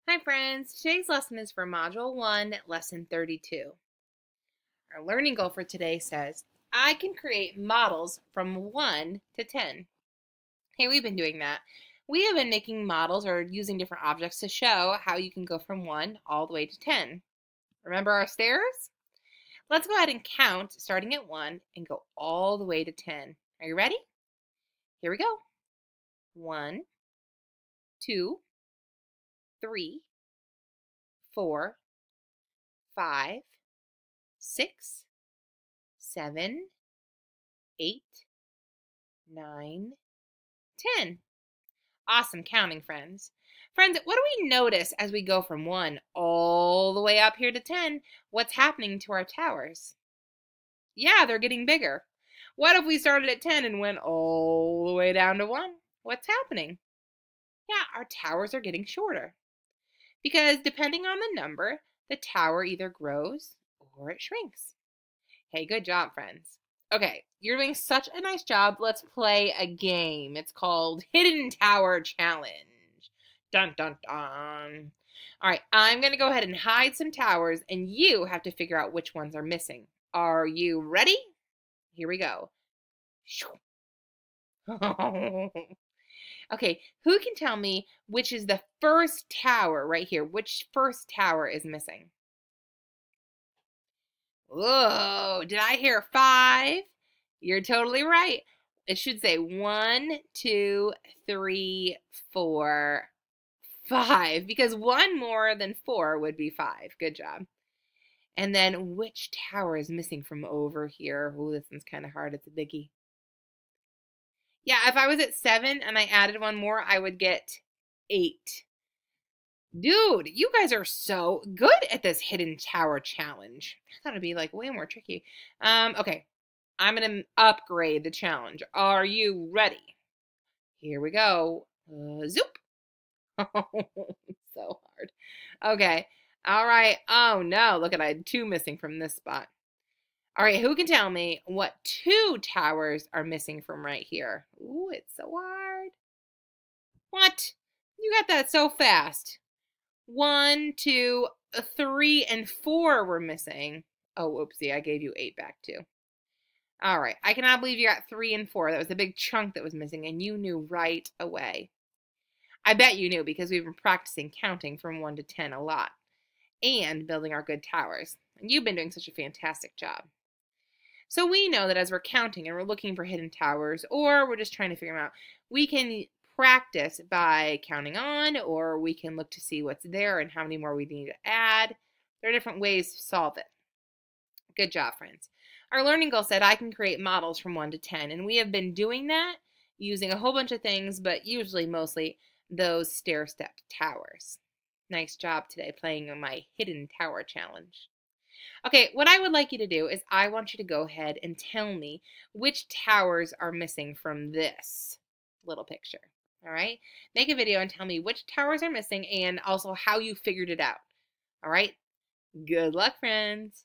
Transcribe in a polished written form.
Hi friends, today's lesson is for Module 1, Lesson 32. Our learning goal for today says, I can create models from 1 to 10. Hey, we've been doing that. We have been making models or using different objects to show how you can go from 1 all the way to 10. Remember our stairs? Let's go ahead and count starting at 1 and go all the way to 10. Are you ready? Here we go. 1, 2, 3, 4, 5, 6, 7, 8, 9, 10. Awesome counting, friends. Friends, what do we notice as we go from 1 all the way up here to 10? What's happening to our towers? Yeah, they're getting bigger. What if we started at 10 and went all the way down to 1? What's happening? Yeah, our towers are getting shorter. Because depending on the number, the tower either grows or it shrinks. Hey, good job, friends. Okay, you're doing such a nice job. Let's play a game. It's called Hidden Tower Challenge. Dun, dun, dun. All right, I'm going to go ahead and hide some towers, and you have to figure out which ones are missing. Are you ready? Here we go. Okay, who can tell me which is the first tower right here? Which first tower is missing? Whoa, did I hear 5? You're totally right. It should say 1, 2, 3, 4, 5, because 1 more than 4 would be 5. Good job. And then which tower is missing from over here? Oh, this one's kind of hard. It's a biggie. Yeah, if I was at 7 and I added 1 more, I would get 8. Dude, you guys are so good at this hidden tower challenge. I thought it'd be like way more tricky. Okay. I'm gonna upgrade the challenge. Are you ready? Here we go. Zoop. So hard. Okay. All right. Oh no, look at I had 2 missing from this spot. All right, who can tell me what 2 towers are missing from right here? Ooh, it's so hard. What? You got that so fast. 1, 2, 3, and 4 were missing. Oh, oopsie, I gave you 8 back too. All right, I cannot believe you got 3 and 4. That was a big chunk that was missing, and you knew right away. I bet you knew because we've been practicing counting from 1 to 10 a lot and building our good towers. And you've been doing such a fantastic job. So we know that as we're counting and we're looking for hidden towers, or we're just trying to figure them out, we can practice by counting on, or we can look to see what's there and how many more we need to add. There are different ways to solve it. Good job, friends. Our learning goal said I can create models from 1 to 10, and we have been doing that using a whole bunch of things, but usually mostly those stair-step towers. Nice job today playing on my hidden tower challenge. Okay, what I would like you to do is I want you to go ahead and tell me which towers are missing from this little picture. All right, make a video and tell me which towers are missing and also how you figured it out. All right, good luck, friends.